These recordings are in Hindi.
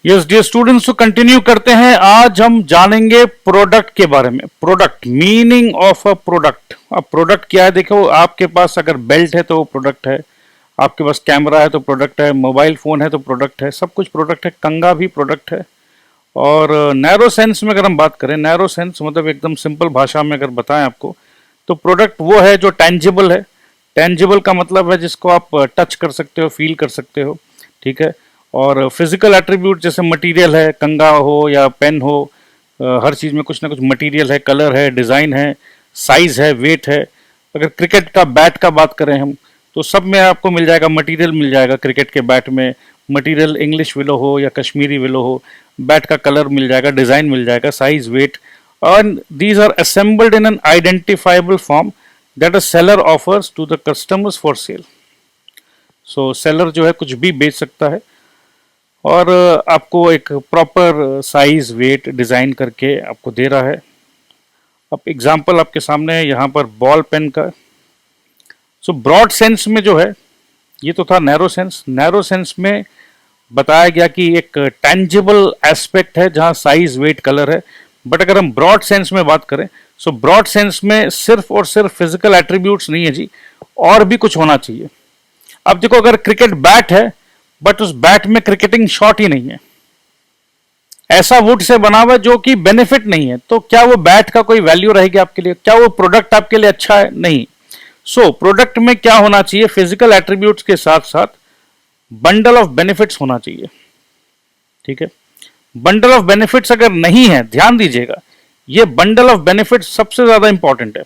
यस डियर स्टूडेंट्स, तो कंटिन्यू करते हैं। आज हम जानेंगे प्रोडक्ट के बारे में। Product, meaning of a product. अब प्रोडक्ट क्या है? देखो, आपके पास अगर बेल्ट है तो वो प्रोडक्ट है, आपके पास कैमरा है तो प्रोडक्ट है, मोबाइल फोन है तो प्रोडक्ट है, सब कुछ प्रोडक्ट है, कंघा भी प्रोडक्ट है। और नैरो सेंस में अगर हम बात करें, नैरो सेंस मतलब एकदम सिंपल भाषा में अगर बताएं आपको, तो प्रोडक्ट वो है जो टेंजिबल है। टेंजिबल का मतलब है जिसको आप टच कर सकते हो, फील कर सकते हो, ठीक है। और फिजिकल एट्रीब्यूट जैसे मटेरियल है, कंघा हो या पेन हो, हर चीज में कुछ ना कुछ मटेरियल है, कलर है, डिजाइन है, साइज है, वेट है। अगर क्रिकेट का बैट का बात करें हम, तो सब में आपको मिल जाएगा, मटेरियल मिल जाएगा क्रिकेट के बैट में। मटेरियल इंग्लिश विलो हो या कश्मीरी विलो हो, बैट का कलर मिल जाएगा, डिजाइन मिल जाएगा, साइज, वेट। और these are assembled in an identifiable form that a seller offers to the customers for sale. So seller जो है कुछ भी बेच सकता है और आपको एक प्रॉपर साइज, वेट, डिजाइन करके आपको दे रहा है। अब एग्जांपल आपके सामने है यहाँ पर बॉल पेन का। सो ब्रॉड सेंस में जो है, ये तो था नैरो सेंस। नैरो सेंस में बताया गया कि एक टेंजिबल एस्पेक्ट है जहां साइज, वेट, कलर है। बट अगर हम ब्रॉड सेंस में बात करें, सो ब्रॉड सेंस में सिर्फ और सिर्फ फिजिकल एट्रीब्यूट्स नहीं है जी, और भी कुछ होना चाहिए। अब देखो, अगर क्रिकेट बैट है बट उस बैट में क्रिकेटिंग शॉट ही नहीं है, ऐसा वुड से बना हुआ जो कि बेनिफिट नहीं है, तो क्या वो बैट का कोई वैल्यू रहेगी आपके लिए? क्या वो प्रोडक्ट आपके लिए अच्छा है? नहीं। सो प्रोडक्ट में क्या होना चाहिए? फिजिकल एट्रीब्यूट्स के साथ साथ बंडल ऑफ बेनिफिट्स होना चाहिए, ठीक है। बंडल ऑफ बेनिफिट्स अगर नहीं है, ध्यान दीजिएगा, ये बंडल ऑफ बेनिफिट्स सबसे ज्यादा इंपॉर्टेंट है।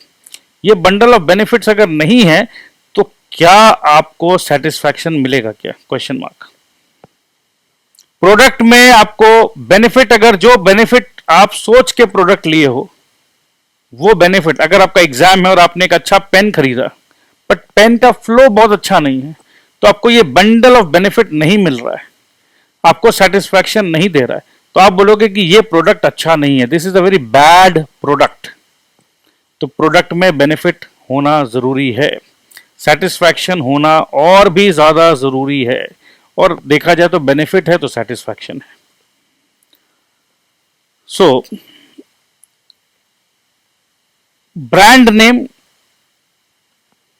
ये बंडल ऑफ बेनिफिट्स अगर नहीं है तो क्या आपको सेटिस्फैक्शन मिलेगा? क्या? Question mark. प्रोडक्ट में आपको बेनिफिट, अगर जो बेनिफिट आप सोच के प्रोडक्ट लिए हो, वो बेनिफिट, अगर आपका एग्जाम है और आपने एक अच्छा पेन खरीदा बट पेन का फ्लो बहुत अच्छा नहीं है, तो आपको ये बंडल ऑफ बेनिफिट नहीं मिल रहा है, आपको सेटिस्फैक्शन नहीं दे रहा है, तो आप बोलोगे कि ये प्रोडक्ट अच्छा नहीं है, this is a very bad product. तो प्रोडक्ट में बेनिफिट होना जरूरी है, सेटिस्फैक्शन होना और भी ज्यादा जरूरी है। और देखा जाए तो बेनिफिट है तो सेटिस्फैक्शन है। सो ब्रांड नेम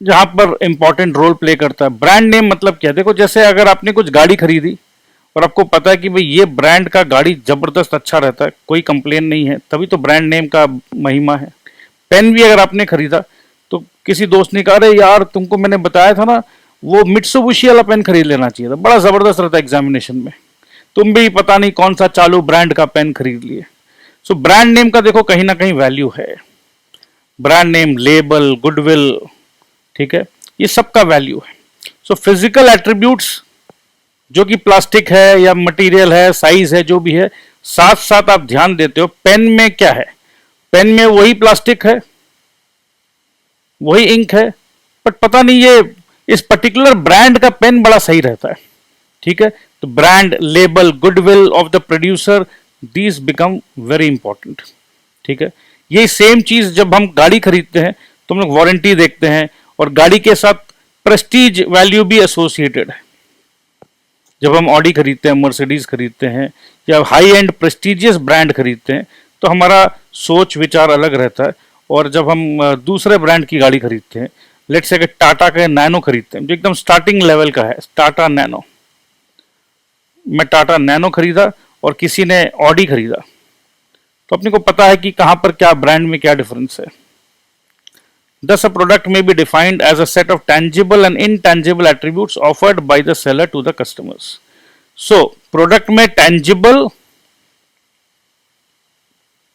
जहां पर इंपॉर्टेंट रोल प्ले करता है। ब्रांड नेम मतलब क्या? देखो, जैसे अगर आपने कुछ गाड़ी खरीदी और आपको पता है कि भाई ये ब्रांड का गाड़ी जबरदस्त अच्छा रहता है, कोई कंप्लेन नहीं है, तभी तो ब्रांड नेम का महिमा है। पेन भी अगर आपने खरीदा तो किसी दोस्त ने कहा, अरे यार तुमको मैंने बताया था ना, वो मित्सुबिशी वाला पेन खरीद लेना चाहिए था, बड़ा जबरदस्त रहता है एग्जामिनेशन में। तुम भी पता नहीं कौन सा चालू ब्रांड का पेन खरीद लिए। सो ब्रांड नेम का देखो कहीं ना कहीं वैल्यू है। ब्रांड नेम, लेबल, गुडविल, ठीक है, ये सबका वैल्यू है। सो फिजिकल एट्रीब्यूट्स जो कि प्लास्टिक है या मटेरियल है, साइज है, जो भी है, साथ साथ आप ध्यान देते हो पेन में क्या है? पेन में वही प्लास्टिक है, वही इंक है, बट पता नहीं ये इस पर्टिकुलर ब्रांड का पेन बड़ा सही रहता है, ठीक है। तो brand, label, goodwill of the producer, these become very important, ठीक है। ये सेम चीज जब हम गाड़ी खरीदते हैं तो हम लोग वारंटी देखते हैं, और गाड़ी के साथ प्रेस्टीज वैल्यू भी एसोसिएटेड है। जब हम ऑडी खरीदते हैं, मर्सिडीज खरीदते हैं या हाई एंड प्रेस्टिजियस ब्रांड खरीदते हैं, तो हमारा सोच विचार अलग रहता है। और जब हम दूसरे ब्रांड की गाड़ी खरीदते हैं, लेट्स से अगर टाटा का नैनो खरीदते हैं जो एकदम स्टार्टिंग लेवल का है, टाटा नैनो, मैं टाटा नैनो खरीदा और किसी ने ऑडी खरीदा, तो अपने को पता है कि कहां पर क्या ब्रांड में क्या डिफरेंस है। Thus, a product may be defined as a set of tangible and intangible attributes offered by the seller to the customers. So, product में tangible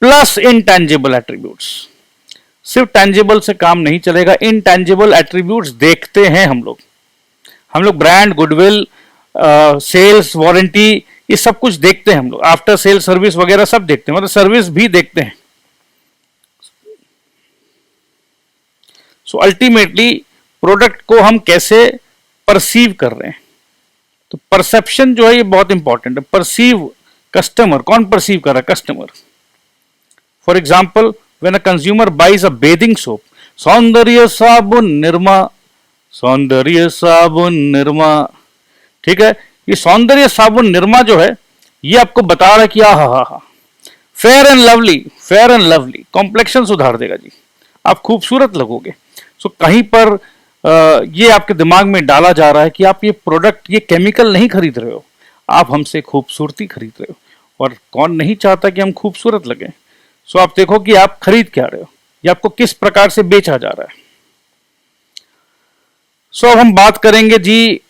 plus intangible attributes. सिर्फ tangible से काम नहीं चलेगा, intangible attributes देखते हैं हम लोग ब्रांड, गुडविल, सेल्स, वारंटी, ये सब कुछ देखते हैं हम लोग, आफ्टर सेल सर्विस वगैरह सब देखते हैं, मतलब सर्विस भी देखते हैं। सो अल्टीमेटली प्रोडक्ट को हम कैसे परसीव कर रहे हैं, तो परसेप्शन जो है ये बहुत इंपॉर्टेंट है। परसीव, कस्टमर, कौन परसीव कर रहा है? Customer. For example, when a consumer buys a bathing soap, सौंदर्य साबुन निरमा, सौंदर्य साबुन निरमा, ठीक है। ये सौंदर्य साबुन निरमा जो है, ये आपको बता रहा है कि हा, fair and lovely, fair and lovely, complexion सुधार देगा जी, आप खूबसूरत लगोगे। सो कहीं पर ये आपके दिमाग में डाला जा रहा है कि आप ये प्रोडक्ट, ये केमिकल नहीं खरीद रहे हो, आप हमसे खूबसूरती खरीद रहे हो। और कौन नहीं चाहता कि हम खूबसूरत लगें। सो आप देखो कि आप खरीद क्या रहे हो, ये आपको किस प्रकार से बेचा जा रहा है। सो अब हम बात करेंगे जी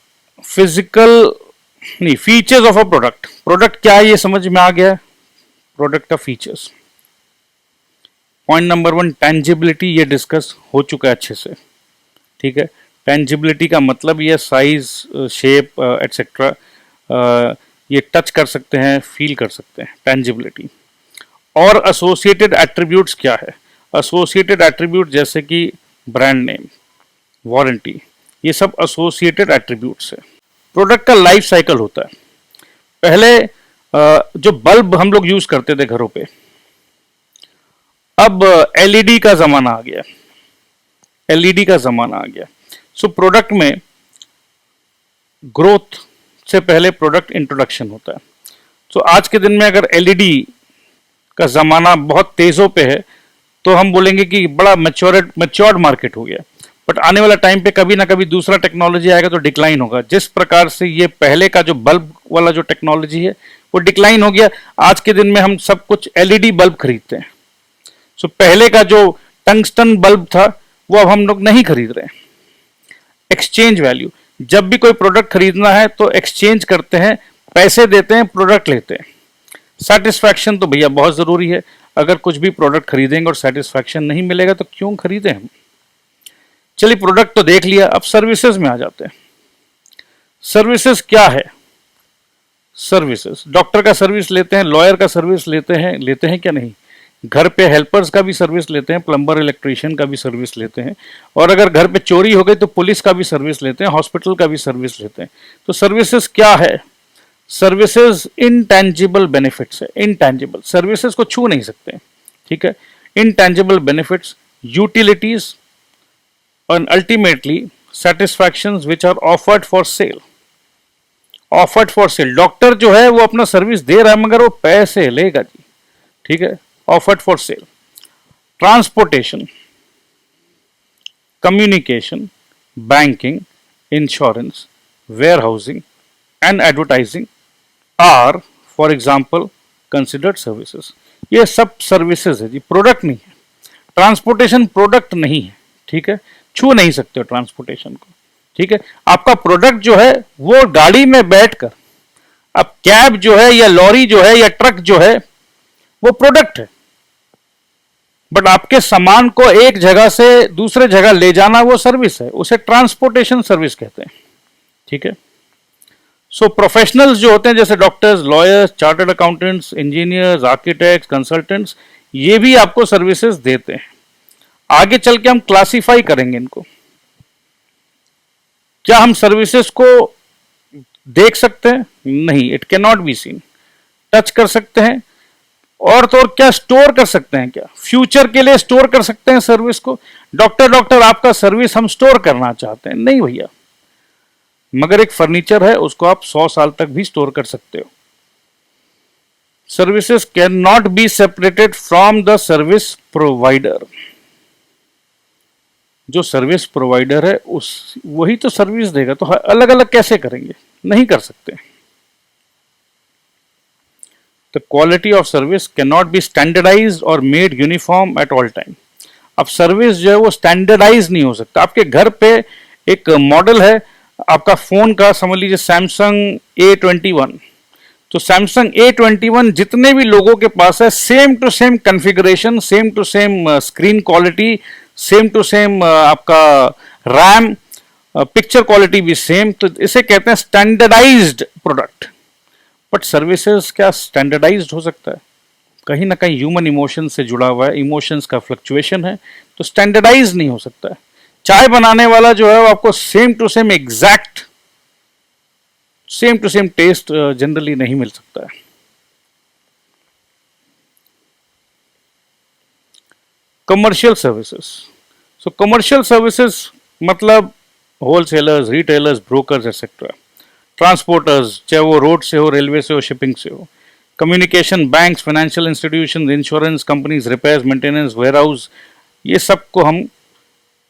फिजिकल नहीं, features of a product. Product क्या है ये समझ में आ गया है, प्रोडक्ट का फीचर्स। पॉइंट नंबर 1 टेंजिबिलिटी, ये डिस्कस हो चुका है अच्छे से, ठीक है। टेंजिबिलिटी का मतलब ये साइज, शेप एटसेट्रा, ये टच कर सकते हैं, फील कर सकते हैं, टेंजिबिलिटी। और एसोसिएटेड एट्रीब्यूट्स क्या है, एसोसिएटेड एट्रीब्यूट जैसे कि ब्रांड नेम, वारंटी, ये सब एसोसिएटेड एट्रीब्यूट्स है। प्रोडक्ट का लाइफ साइकिल होता है। पहले जो बल्ब हम लोग यूज करते थे घरों पे, अब एलईडी का जमाना आ गया, एलईडी का जमाना आ गया। सो प्रोडक्ट में ग्रोथ से पहले प्रोडक्ट इंट्रोडक्शन होता है। सो आज के दिन में अगर एलईडी का जमाना बहुत तेजों पे है तो हम बोलेंगे कि बड़ा मैच्योर्ड मार्केट हो गया। बट आने वाला टाइम पे कभी ना कभी दूसरा टेक्नोलॉजी आएगा तो डिक्लाइन होगा। जिस प्रकार से ये पहले का जो बल्ब वाला जो टेक्नोलॉजी है वो डिक्लाइन हो गया, आज के दिन में हम सब कुछ एलईडी बल्ब खरीदते हैं। सो पहले का जो टंगस्टन बल्ब था वो अब हम लोग नहीं खरीद रहे हैं। एक्सचेंज वैल्यू, जब भी कोई प्रोडक्ट खरीदना है तो एक्सचेंज करते हैं, पैसे देते हैं, प्रोडक्ट लेते हैं। सेटिस्फैक्शन तो भैया बहुत जरूरी है, अगर कुछ भी प्रोडक्ट खरीदेंगे और सेटिस्फैक्शन नहीं मिलेगा तो क्यों खरीदें हम। चलिए प्रोडक्ट तो देख लिया, अब सर्विसेज में आ जाते हैं। सर्विसेज क्या है, सर्विसेज डॉक्टर का सर्विस लेते हैं, लॉयर का सर्विस लेते हैं क्या नहीं, घर पे हेल्पर्स का भी सर्विस लेते हैं, प्लम्बर इलेक्ट्रिशियन का भी सर्विस लेते हैं, और अगर घर पे चोरी हो गई तो पुलिस का भी सर्विस लेते हैं, हॉस्पिटल का भी सर्विस लेते हैं। तो सर्विसेज क्या है, सर्विसेज इनटेंजिबल बेनिफिट्स है। इनटेंजिबल सर्विसेज को छू नहीं सकते, ठीक है। Intangible benefits, utilities and ultimately satisfactions which are offered for sale, offered for sale। Doctor जो है वो अपना सर्विस दे रहा है मगर वो पैसे लेगा जी, ठीक है, offered for sale। Transportation, communication, banking, insurance, warehousing and advertising are for example considered services. ये सब सर्विसेज है जी, प्रोडक्ट नहीं है। ट्रांसपोर्टेशन प्रोडक्ट नहीं है, ठीक है, छू नहीं सकते हो ट्रांसपोर्टेशन को, ठीक है। आपका प्रोडक्ट जो है वो गाड़ी में बैठकर, अब कैब जो है या लॉरी जो है या ट्रक जो है वो प्रोडक्ट है, बट आपके सामान को एक जगह से दूसरे जगह ले जाना वो सर्विस है, उसे ट्रांसपोर्टेशन सर्विस कहते हैं, ठीक है। सो प्रोफेशनल्स जो होते हैं जैसे doctors, lawyers, chartered accountants, engineers, architects, consultants, ये भी आपको सर्विसेज देते हैं। आगे चल के हम क्लासिफाई करेंगे इनको। क्या हम सर्विसेज को देख सकते हैं? नहीं, it can not be seen. Touch कर सकते हैं, और तो और क्या स्टोर कर सकते हैं, क्या फ्यूचर के लिए स्टोर कर सकते हैं सर्विस को? डॉक्टर आपका सर्विस हम स्टोर करना चाहते हैं, नहीं भैया, मगर एक फर्नीचर है उसको आप 100 साल तक भी स्टोर कर सकते हो। Services can not be separated from the service provider. जो सर्विस प्रोवाइडर है उस वही तो सर्विस देगा, तो अलग अलग कैसे करेंगे, नहीं कर सकते। The quality of service can not be standardised और made uniform at all time. अब सर्विस जो है वो स्टैंडर्डाइज नहीं हो सकता। आपके घर पे एक मॉडल है आपका फोन का, समझ लीजिए सैमसंग A21, तो सैमसंग A21 जितने भी लोगों के पास है, same to same configuration, same to same screen quality, same to same आपका रैम, पिक्चर क्वालिटी भी सेम, तो इसे कहते हैं स्टैंडर्डाइज्ड प्रोडक्ट। बट सर्विसेज क्या स्टैंडर्डाइज्ड हो सकता है? कहीं ना कहीं ह्यूमन इमोशन से जुड़ा हुआ है, इमोशंस का फ्लक्चुएशन है, तो स्टैंडर्डाइज नहीं हो सकता है। चाय बनाने वाला जो है वो आपको same to same exact same to same taste generally नहीं मिल सकता है। Commercial services, so commercial services मतलब wholesalers, retailers, brokers et cetera, transporters, चाहे वो रोड से हो, रेलवे से हो, शिपिंग से हो, communication, banks, financial institution, insurance companies, repairs, maintenance, warehouse, ये सब को हम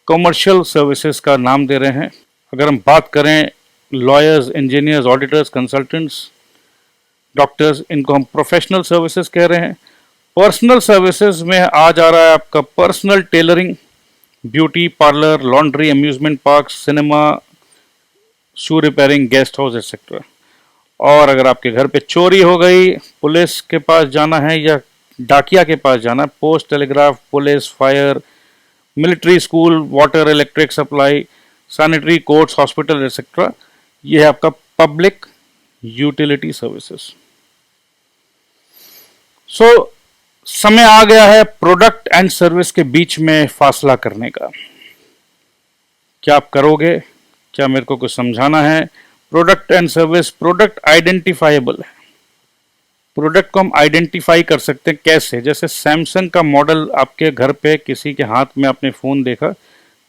कमर्शियल सर्विसेज का नाम दे रहे हैं। अगर हम बात करें lawyers, engineers, auditors, consultants, doctors, इनको हम प्रोफेशनल सर्विसेज कह रहे हैं। पर्सनल सर्विसेज में आ जा रहा है आपका personal tailoring, beauty parlour, laundry, amusement park, cinema, shoe repairing, guest house et cetera. और अगर आपके घर पे चोरी हो गई, पुलिस के पास जाना है या डाकिया के पास जाना है, post, telegraph, police, fire, military, school, water, electric supply, sanitary, courts, hospital etcetera, ये है आपका पब्लिक यूटिलिटी सर्विसेज। सो समय आ गया है प्रोडक्ट एंड सर्विस के बीच में फासला करने का। क्या आप करोगे? क्या मेरे को कुछ समझाना है? Product and service, product identifiable है। प्रोडक्ट को हम आइडेंटिफाई कर सकते हैं कैसे? जैसे सैमसंग का मॉडल आपके घर पे किसी के हाथ में आपने फोन देखा,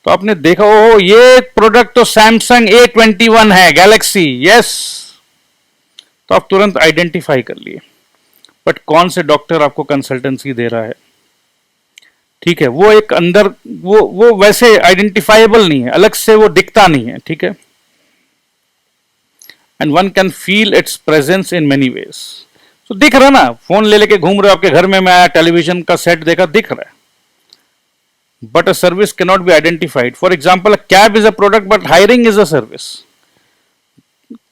तो आपने देखा ओ ये प्रोडक्ट तो सैमसंग A21 है, गैलेक्सी, यस, तो आप तुरंत आइडेंटिफाई कर लिए। बट कौन से डॉक्टर आपको कंसल्टेंसी दे रहा है, ठीक है, वो एक अंदर वो वैसे आइडेंटिफाइबल नहीं है, अलग से वो दिखता नहीं है, ठीक है। And one can feel it's presence in many ways. तो दिख रहा ना, फोन ले लेके घूम रहे हो आपके घर में, मैं आया, टेलीविजन का सेट देखा, दिख रहा है। But a service can not be identified. For example, cab is a product but hiring is a service.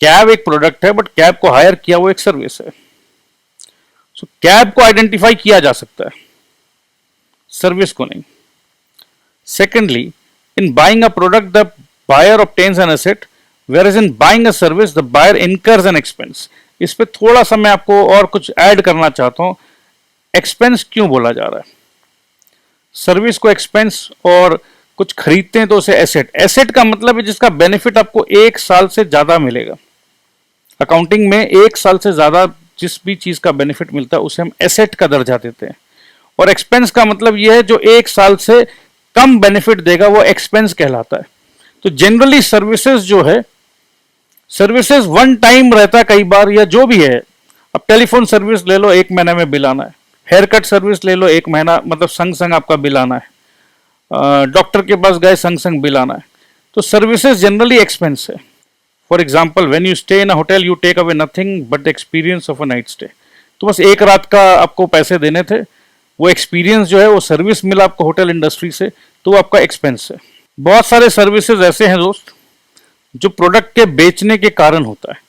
Cab एक प्रोडक्ट है बट कैब को हायर किया वो एक सर्विस है। सो कैब को आइडेंटिफाई किया जा सकता है, सर्विस को नहीं। Secondly, in buying a product the buyer obtains an asset, where is in buying a service the buyer incurs an expense. इस पे थोड़ा सा मैं आपको और कुछ ऐड करना चाहता हूं। एक्सपेंस क्यों बोला जा रहा है? सर्विस को एक्सपेंस, और कुछ खरीदते हैं तो उसे एसेट। एसेट का मतलब है जिसका बेनिफिट आपको 1 साल से ज्यादा मिलेगा। अकाउंटिंग में 1 साल से ज्यादा जिस भी चीज का बेनिफिट मिलता है उसे हम एसेट का दर्जा देते हैं। और एक्सपेंस का मतलब यह है जो 1 साल से कम बेनिफिट देगा वो एक्सपेंस कहलाता है। तो जनरली सर्विसेज जो है, सर्विसेज वन टाइम रहता है कई बार, या जो भी है। अब टेलीफोन सर्विस ले लो, 1 महीने में बिल आना है। हेयर कट सर्विस ले लो, 1 महीना, मतलब संग संग आपका बिल आना है। डॉक्टर के पास गए, संग संग बिल आना है। तो सर्विसेज जनरली एक्सपेंस है। For example, when you stay in a hotel you take away nothing but the experience of a night stay. तो बस 1 रात का आपको पैसे देने थे, वो एक्सपीरियंस जो है, वो सर्विस मिला आपको होटल इंडस्ट्री से, तो वो आपका एक्सपेंस है। बहुत सारे सर्विसेज ऐसे हैं दोस्त जो प्रोडक्ट के बेचने के कारण होता है।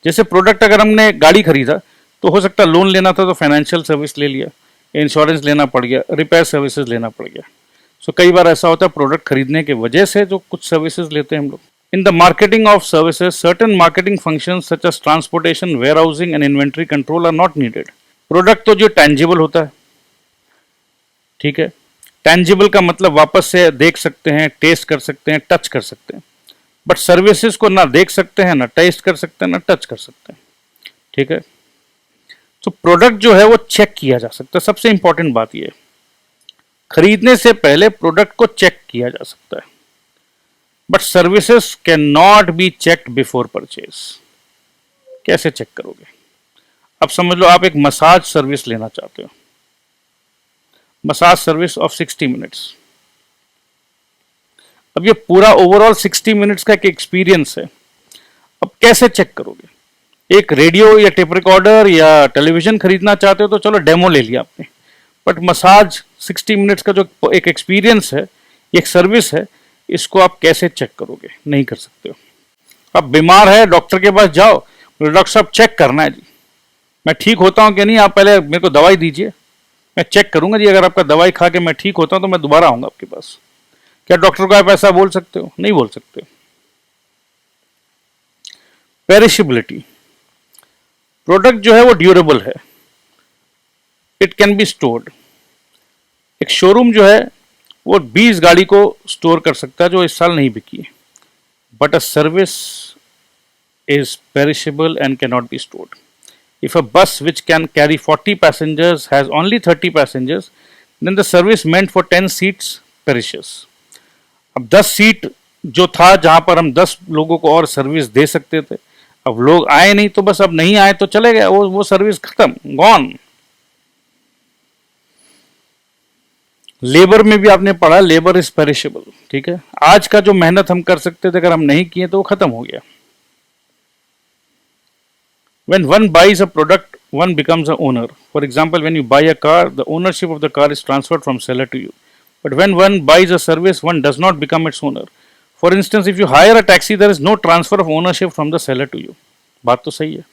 जैसे प्रोडक्ट, अगर हमने गाड़ी खरीदा तो हो सकता है लोन लेना था तो फाइनेंशियल सर्विस ले लिया, इंश्योरेंस लेना पड़ गया, रिपेयर सर्विसेज लेना पड़ गया। सो कई बार ऐसा होता है प्रोडक्ट खरीदने के वजह से जो कुछ सर्विसेज लेते हैं हम लोग। In the marketing of services, certain marketing functions such as transportation, warehousing and inventory control are not needed. Product तो जो टेंजिबल होता है, ठीक है, टेंजिबल का मतलब वापस से देख सकते हैं, टेस्ट कर सकते हैं, टच कर सकते हैं। बट सर्विसेज को ना देख सकते हैं, ना टेस्ट कर सकते हैं, ना टच कर सकते हैं, ठीक है। तो प्रोडक्ट जो है वो चेक किया जा सकता है। सबसे इंपॉर्टेंट बात यह है, खरीदने से पहले प्रोडक्ट को चेक किया जा सकता है। But services can not be checked before purchase. कैसे चेक करोगे? अब समझ लो आप एक मसाज सर्विस लेना चाहते हो, मसाज सर्विस ऑफ 60 मिनट्स। अब ये पूरा ओवरऑल 60 मिनट्स का एक एक्सपीरियंस है। अब कैसे चेक करोगे? एक रेडियो या टेप रिकॉर्डर या टेलीविजन खरीदना चाहते हो तो चलो डेमो ले लिया आपने, बट मसाज 60 मिनट्स का जो एक एक्सपीरियंस है, एक सर्विस है, इसको आप कैसे चेक करोगे? नहीं कर सकते हो। अब बीमार है, डॉक्टर के पास जाओ, डॉक्टर साहब चेक करना है जी, मैं ठीक होता हूं कि नहीं, आप पहले मेरे को दवाई दीजिए, मैं चेक करूंगा जी, अगर आपका दवाई खा के मैं ठीक होता हूं तो मैं दोबारा आऊंगा आपके पास। क्या डॉक्टर को आप ऐसा बोल सकते हो? नहीं बोल सकते। पेरिशेबिलिटी, प्रोडक्ट जो है वो ड्यूरेबल है, इट कैन बी स्टोर्ड। एक शोरूम जो है वो 20 गाड़ी को स्टोर कर सकता है जो इस साल नहीं बिकी, but a service is perishable and can not be stored. If a bus which can carry 40 passengers has only 30 passengers, then the service meant for 10 seats perishes. अब 10 सीट जो था, जहां पर हम 10 लोगों को और सर्विस दे सकते थे, अब लोग आए नहीं तो बस अब नहीं आए तो चले गए, वो सर्विस खत्म, गॉन। लेबर में भी आपने पढ़ा, लेबर इज पेरिशेबल, ठीक है। आज का जो मेहनत हम कर सकते थे अगर हम नहीं किए तो वो खत्म हो गया। When one buys a product, one becomes a owner. For example, when you buy a car, the ownership of the car is transferred from seller to you. But when one buys a service, one does not become its owner. For instance, if you hire a taxi, there is no transfer of ownership from the seller to you. बात तो सही है।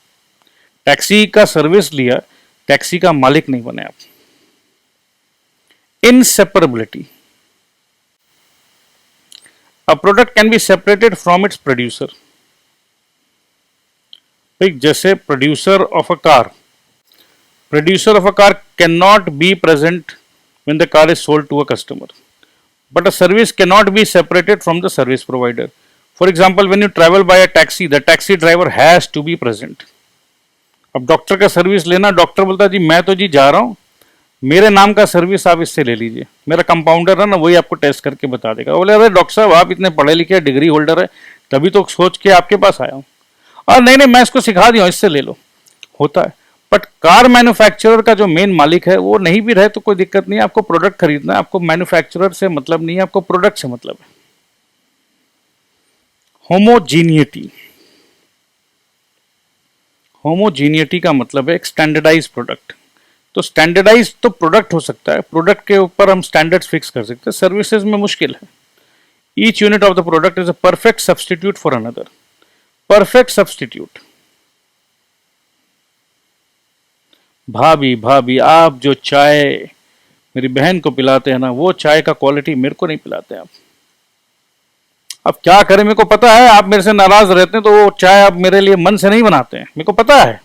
टैक्सी का सर्विस लिया, टैक्सी का मालिक नहीं बने आप। Inseparability. A product can be separated from its producer. ठीक, जैसे producer of a car can not be present when the car is sold to a customer, but a service can not be separated from the service provider. For example, when you travel by a taxi, the taxi driver has to be present. अब डॉक्टर का सर्विस लेना, डॉक्टर बोलता है जी मैं तो जी जा रहा हूँ, मेरे नाम का सर्विस आप इससे ले लीजिए, मेरा कंपाउंडर है ना वही आपको टेस्ट करके बता देगा। बोले अरे डॉक्टर साहब आप इतने पढ़े लिखे डिग्री होल्डर है, तभी तो सोच के आपके पास आया हूँ। और नहीं नहीं मैं इसको सिखा दिया, इससे ले लो, होता है। बट कार मैन्युफैक्चरर का जो मेन मालिक है वो नहीं भी रहे तो कोई दिक्कत नहीं है, आपको प्रोडक्ट खरीदना है, आपको मैन्युफैक्चरर से मतलब नहीं है, आपको प्रोडक्ट से मतलब है। होमोजीनियटी, होमोजीनियटी का मतलब है एक स्टैंडर्डाइज प्रोडक्ट। तो स्टैंडर्डाइज तो प्रोडक्ट हो सकता है, प्रोडक्ट के ऊपर हम स्टैंडर्ड्स फिक्स कर सकते हैं, सर्विसेज में मुश्किल है। Each unit of the product is a perfect substitute for another. Perfect substitute. भाभी भाभी आप जो चाय मेरी बहन को पिलाते हैं ना, वो चाय का क्वालिटी मेरे को नहीं पिलाते आप। अब क्या करें, मेरे को पता है आप मेरे से नाराज रहते हैं तो वो चाय आप मेरे लिए मन से नहीं बनाते हैं, मेरे को पता है।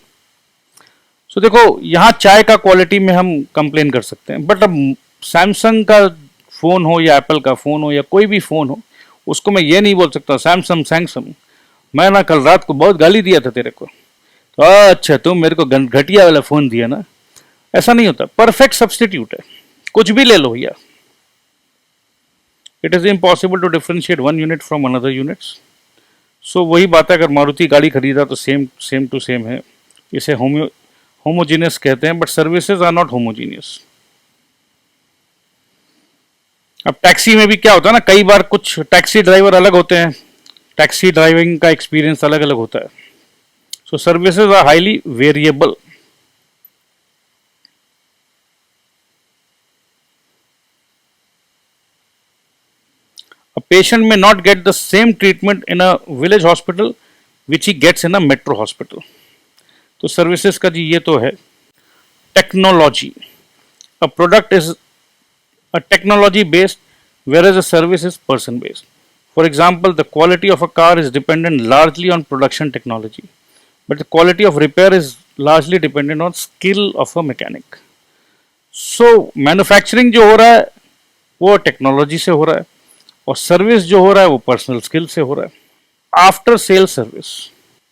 सो देखो यहाँ चाय का क्वालिटी में हम कंप्लेन कर सकते हैं, बट अब सैमसंग का फोन हो या एप्पल का फोन हो या कोई भी फोन हो, उसको मैं ये नहीं बोल सकता सैमसंग मैं ना कल रात को बहुत गाली दिया था तेरे को, तो अच्छा तुम मेरे को घटिया वाला फोन दिया ना, ऐसा नहीं होता। परफेक्ट सब्स्टिट्यूट है, कुछ भी ले लो भैया। It is impossible to differentiate one unit from another units. So वही बात है, अगर मारुति गाड़ी खरीदा तो सेम टू सेम है, इसे होमोजीनियस कहते हैं, but services are not homogeneous. अब टैक्सी में भी क्या होता है ना, कई बार कुछ टैक्सी ड्राइवर अलग होते हैं, टैक्सी ड्राइविंग का एक्सपीरियंस अलग अलग होता है। So services are highly variable. A patient may not get the same treatment in a village hospital which he gets in a metro hospital. तो सर्विसेज का जी ये तो है। Technology, a product is a technology based whereas a service is person based. For example, the quality of a car is dependent largely on production technology, but the quality of repair is largely dependent on skill of a mechanic. So manufacturing जो हो रहा है वो टेक्नोलॉजी से हो रहा है, और सर्विस जो हो रहा है वो पर्सनल स्किल से हो रहा है। आफ्टर सेल सर्विस,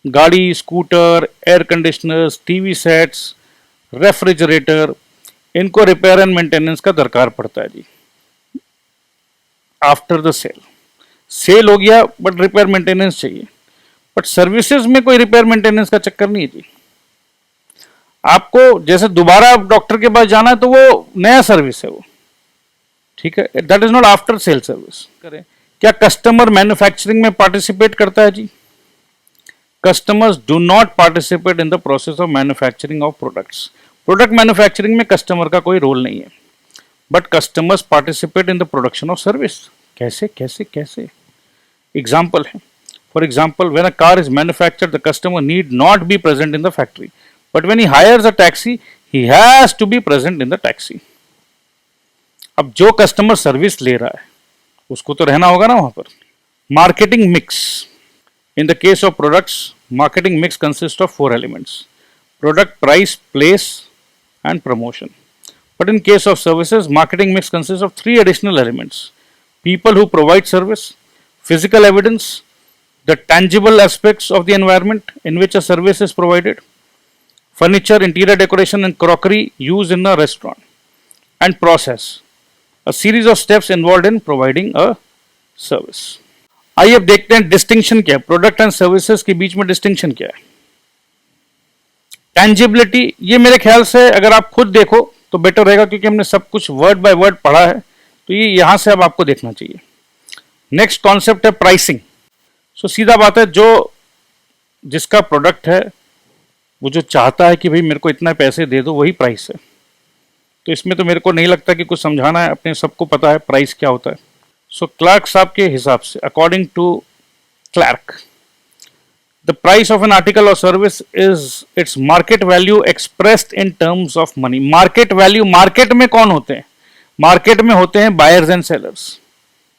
गाड़ी, scooter, air conditioners, TV sets, refrigerator, इनको रिपेयर एंड मेंटेनेंस का दरकार पड़ता है जी। आफ्टर द सेल हो गया, बट रिपेयर मेंटेनेंस चाहिए। बट सर्विसेज में कोई रिपेयर मेंटेनेंस का चक्कर नहीं है जी। आपको जैसे दोबारा डॉक्टर के पास जाना है तो वो नया सर्विस है वो, ठीक है, that is not after sale service. करें क्या कस्टमर मैन्युफैक्चरिंग में पार्टिसिपेट करता है जी? Customers do not participate in the process of manufacturing of products. Product manufacturing में कस्टमर का कोई रोल नहीं है, but customers participate in the production of service. कैसे कैसे कैसे? एग्जाम्पल है, for example, when a car is manufactured the customer need not be present in the factory, but when he hires a taxi he has to be present in the taxi. अब जो कस्टमर सर्विस ले रहा है उसको तो रहना होगा ना वहां पर। Marketing mix, in the case of products marketing mix consist of 4 elements: product, price, place and promotion. But in case of services, marketing mix consists of 3 additional elements: people who provide service, physical evidence, the tangible aspects of the environment in which a service is provided, furniture, interior decoration and crockery used in a restaurant, and process, a series of steps involved in providing a service. आइए अब देखते हैं डिस्टिंक्शन क्या है, प्रोडक्ट एंड सर्विसेज के बीच में डिस्टिंक्शन क्या है। टेंजिबिलिटी, ये मेरे ख्याल से अगर आप खुद देखो तो बेटर रहेगा, क्योंकि हमने सब कुछ वर्ड बाय वर्ड पढ़ा है, तो ये यहां से अब आपको देखना चाहिए। नेक्स्ट कॉन्सेप्ट है प्राइसिंग। सो सीधा बात है, जो जिसका प्रोडक्ट है वो जो चाहता है कि भाई मेरे को इतना पैसे दे दो, वही प्राइस है। तो इसमें तो मेरे को नहीं लगता कि कुछ समझाना है, अपने सबको पता है प्राइस क्या होता है। सो क्लर्क साहब के हिसाब से, according to clerk, the price of an article or service is its market value expressed in terms of money. Market value, market में कौन होते हैं? मार्केट में होते हैं बायर्स एंड सेलर्स,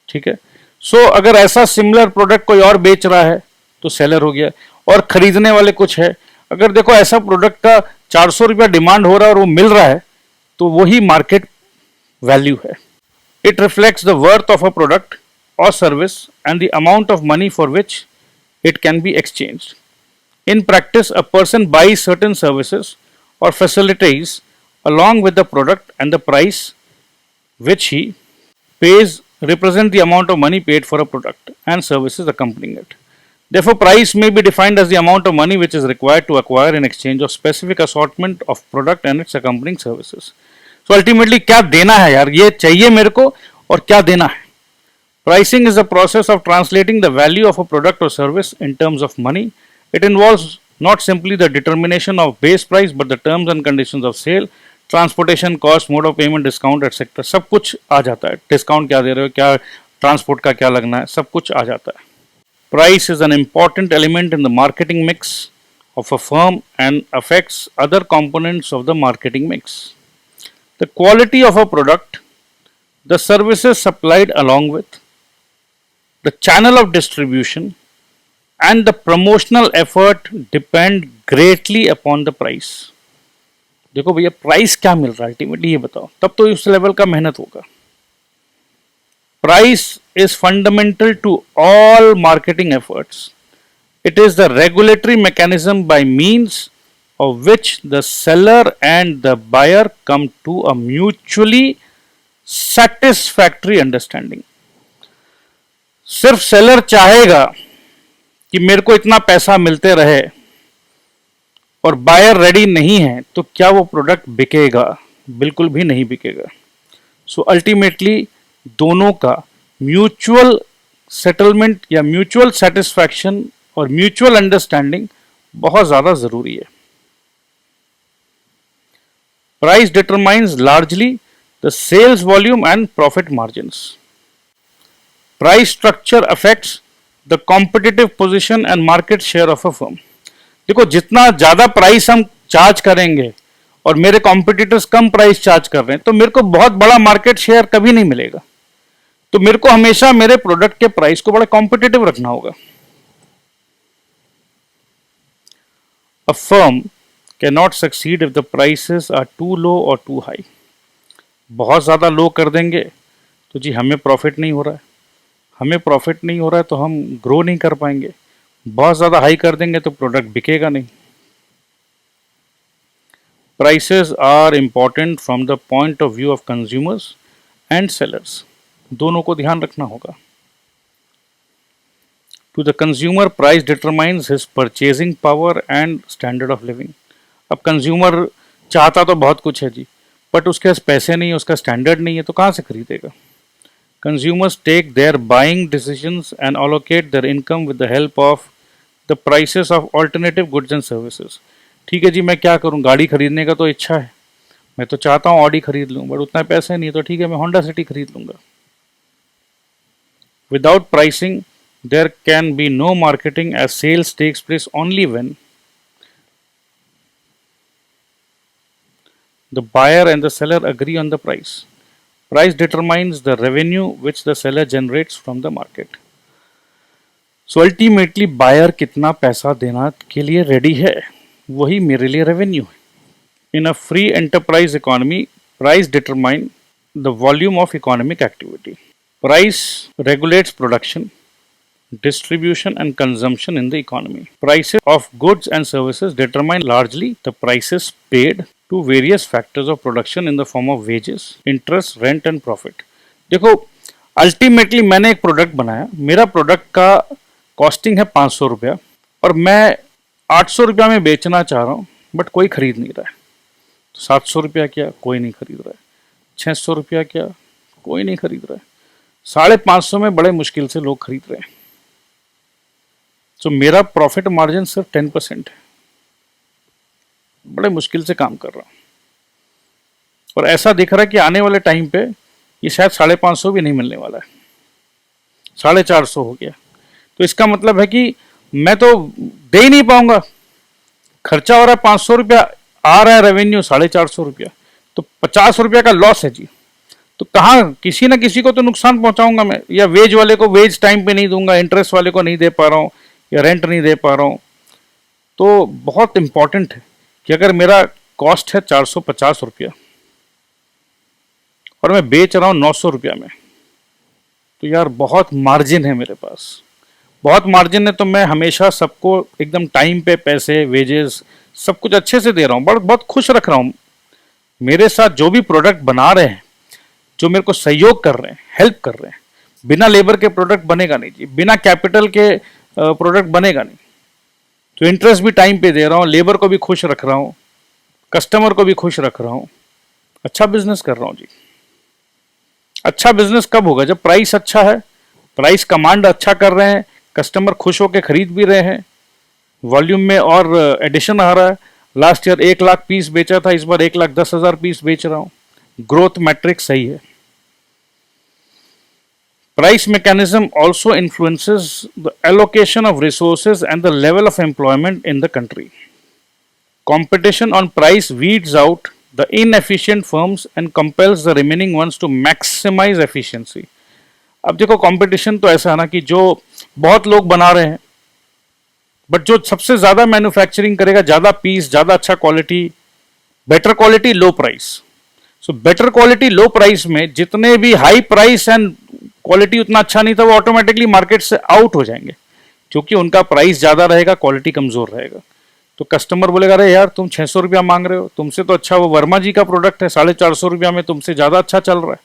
ठीक है। सो अगर ऐसा सिमिलर प्रोडक्ट कोई और बेच रहा है तो सेलर हो गया, और खरीदने वाले कुछ है। अगर देखो ऐसा प्रोडक्ट का 400 रुपया डिमांड हो रहा है और वो मिल रहा है, तो वही मार्केट वैल्यू है। It reflects the worth of a product और service and the amount of money for which it can be exchanged. In practice, a person buys certain services or facilities along with the product, and the price which he pays represent the amount of money paid for a product and services accompanying it. Therefore, price may be defined as the amount of money which is required to acquire in exchange of specific assortment of product and its accompanying services. So ultimately क्या देना है यार, ये चाहिए मेरे को और क्या देना है। Pricing is the process of translating the value of a product or service in terms of money. It involves not simply the determination of base price but the terms and conditions of sale, transportation cost, mode of payment, discount, etc. सब कुछ आ जाता है। डिस्काउंट क्या दे रहे हो, क्या ट्रांसपोर्ट का क्या लगना है, सब कुछ आ जाता है। Price is an important element in the marketing mix of a firm and affects other components of the marketing mix. The quality of a product, the services supplied along with, the channel of distribution and the promotional effort depend greatly upon the price. देखो भैया प्राइस क्या मिल रहा है अल्टीमेटली, ये बताओ, तब तो उस लेवल का मेहनत होगा। Price is fundamental to all marketing efforts. It is the regulatory mechanism by means of which the seller and the buyer come to a mutually satisfactory understanding. सिर्फ सेलर चाहेगा कि मेरे को इतना पैसा मिलते रहे और बायर रेडी नहीं है, तो क्या वो प्रोडक्ट बिकेगा? बिल्कुल भी नहीं बिकेगा। सो अल्टीमेटली दोनों का म्यूचुअल सेटलमेंट या म्यूचुअल सेटिस्फैक्शन और म्यूचुअल अंडरस्टैंडिंग बहुत ज्यादा जरूरी है। Price determines largely the sales volume and profit margins. Price structure affects the competitive position and market share of a firm. देखो जितना ज्यादा प्राइस हम चार्ज करेंगे और मेरे कॉम्पिटिटर्स कम प्राइस चार्ज कर रहे हैं, तो मेरे को बहुत बड़ा मार्केट शेयर कभी नहीं मिलेगा। तो मेरे को हमेशा मेरे प्रोडक्ट के प्राइस को बड़ा कॉम्पिटिटिव रखना होगा। A firm cannot succeed if the prices are too low or too high. बहुत ज्यादा लो कर देंगे तो जी हमें प्रॉफिट नहीं हो रहा है, हमें प्रॉफिट नहीं हो रहा है तो हम ग्रो नहीं कर पाएंगे। बहुत ज़्यादा हाई कर देंगे तो प्रोडक्ट बिकेगा नहीं। Prices are important from the point of view of consumers and sellers, दोनों को ध्यान रखना होगा। To the consumer price determines his purchasing power and standard of living. अब कंज्यूमर चाहता तो बहुत कुछ है जी, बट उसके पास पैसे नहीं है, उसका स्टैंडर्ड नहीं है, तो कहाँ से खरीदेगा? Consumers take their buying decisions and allocate their income with the help of the prices of alternative goods and services. ठीक है जी, मैं क्या करूं, गाड़ी खरीदने का तो इच्छा है, मैं तो चाहता हूं ऑडी खरीद लूं, बट उतना पैसे नहीं, तो ठीक है मैं होंडा सिटी खरीद लूंगा। Without pricing, there can be no marketing as sales takes place only when the buyer and the seller agree on the price. Price determines the revenue which the seller generates from the market. So ultimately buyer कितना पैसा देना के लिए रेडी है, वही मेरे लिए रेवेन्यू है। In a free enterprise economy, price determine the volume of economic activity. Price regulates production, distribution and consumption in the economy. Prices of goods and services determine largely the prices paid to various factors of production in the form of wages, interest, rent and profit. देखो अल्टीमेटली मैंने एक प्रोडक्ट बनाया, मेरा प्रोडक्ट का कॉस्टिंग है 500 रुपया और मैं 800 रुपया में बेचना चाह रहा हूँ, बट कोई खरीद नहीं रहा है। 700 रुपया किया, कोई नहीं खरीद रहा है। 600 रुपया किया, कोई नहीं खरीद रहा है। 550 में बड़े मुश्किल से लोग खरीद रहे हैं। तो मेरा प्रॉफिट मार्जिन सिर्फ 10% है, बड़े मुश्किल से काम कर रहा हूं। और ऐसा दिख रहा है कि आने वाले टाइम पे ये शायद 550 भी नहीं मिलने वाला है, 450 हो गया। तो इसका मतलब है कि मैं तो दे ही नहीं पाऊंगा। खर्चा हो रहा है 500 रुपया, आ रहा है रेवेन्यू 450 रुपया, तो 50 रुपया का लॉस है जी। तो कहाँ किसी ना किसी को तो नुकसान पहुंचाऊंगा मैं, या वेज वाले को वेज टाइम पे नहीं दूंगा, इंटरेस्ट वाले को नहीं दे पा रहा हूँ, या रेंट नहीं दे पा रहा हूँ। तो बहुत इंपॉर्टेंट है कि अगर मेरा कॉस्ट है 450 रुपया और मैं बेच रहा हूँ 900 रुपया में, तो यार बहुत मार्जिन है मेरे पास, बहुत मार्जिन है। तो मैं हमेशा सबको एकदम टाइम पे पैसे, वेजेस, सब कुछ अच्छे से दे रहा हूँ, बहुत खुश रख रहा हूँ। मेरे साथ जो भी प्रोडक्ट बना रहे हैं, जो मेरे को सहयोग कर रहे हैं, हेल्प कर रहे हैं, बिना लेबर के प्रोडक्ट बनेगा नहीं जी, बिना कैपिटल के प्रोडक्ट बनेगा नहीं। तो इंटरेस्ट भी टाइम पे दे रहा हूँ, लेबर को भी खुश रख रहा हूँ, कस्टमर को भी खुश रख रहा हूँ, अच्छा बिजनेस कर रहा हूँ जी। अच्छा बिजनेस कब होगा? जब प्राइस अच्छा है, प्राइस कमांड अच्छा कर रहे हैं, कस्टमर खुश होकर खरीद भी रहे हैं, वॉल्यूम में और एडिशन आ रहा है। लास्ट ईयर 1 लाख पीस बेचा था, इस बार 1,10,000 पीस बेच रहा हूं। ग्रोथ मैट्रिक सही है। Price mechanism also influences the allocation of resources and the level of employment in the country. Competition on price weeds out the inefficient firms and compels the remaining ones to maximize efficiency। अब देखो कंपटीशन तो ऐसा है ना कि जो बहुत लोग बना रहे हैं, बट जो सबसे ज्यादा मैन्युफैक्चरिंग करेगा, ज्यादा पीस, ज्यादा अच्छा क्वालिटी, बेटर क्वालिटी, लो प्राइस। सो बेटर क्वालिटी लो प्राइस में जितने भी हाई प्राइस एंड क्वालिटी उतना अच्छा नहीं था, वो ऑटोमेटिकली मार्केट से आउट हो जाएंगे, क्योंकि उनका प्राइस ज्यादा रहेगा, क्वालिटी कमजोर रहेगा। तो कस्टमर बोलेगा अरे यार तुम 600 रुपया मांग रहे हो, तुमसे तो अच्छा वो वर्मा जी का प्रोडक्ट है, 450 रुपया में तुमसे ज्यादा अच्छा चल रहा है,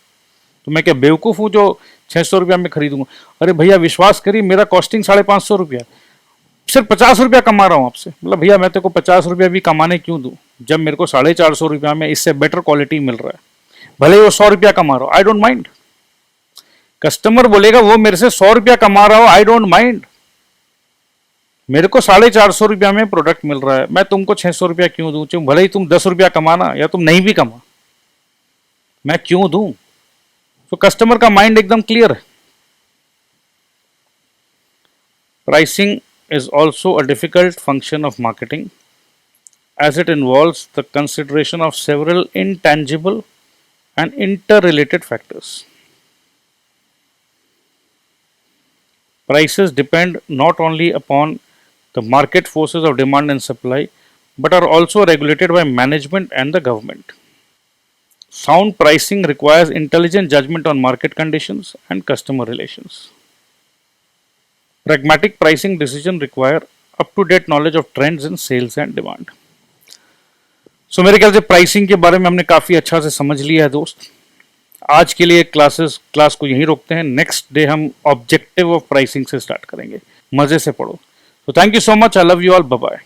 तो मैं क्या बेवकूफ हूं जो 600 रुपया में खरीदूंगा? अरे भैया विश्वास करिए, मेरा कॉस्टिंग 550 रुपया, सिर्फ 50 रुपया कमा रहा हूं आपसे। मतलब भैया मैं तेरे को 50 रुपया भी कमाने क्यों दूं, जब मेरे को 450 रुपया में इससे बेटर क्वालिटी मिल रहा है, भले वो 100 रुपया कमा रहा हो, आई डोंट माइंड। कस्टमर बोलेगा वो मेरे से 100 रुपया कमा रहा हो, आई डोंट माइंड। मेरे को 450 रुपया में प्रोडक्ट मिल रहा है, मैं तुमको 600 रुपया क्यों दूं? भले ही तुम 10 रुपया कमाना या तुम नहीं भी कमा, मैं क्यों दूं? तो कस्टमर का माइंड एकदम क्लियर है। Pricing is also a difficult function of marketing as it involves the consideration of several intangible and interrelated factors. Prices depend not only upon the market forces of demand and supply, but are also regulated by management and the government. Sound pricing requires intelligent judgment on market conditions and customer relations. Pragmatic pricing decisions require up-to-date knowledge of trends in sales and demand. So मेरे ख्याल से प्राइसिंग के बारे में हमने काफी अच्छा से समझ लिया है दोस्त। आज के लिए क्लास को यहीं रोकते हैं। नेक्स्ट डे हम ऑब्जेक्टिव ऑफ प्राइसिंग से स्टार्ट करेंगे। मजे से पढ़ो। तो thank you so much, I love you all, bye bye.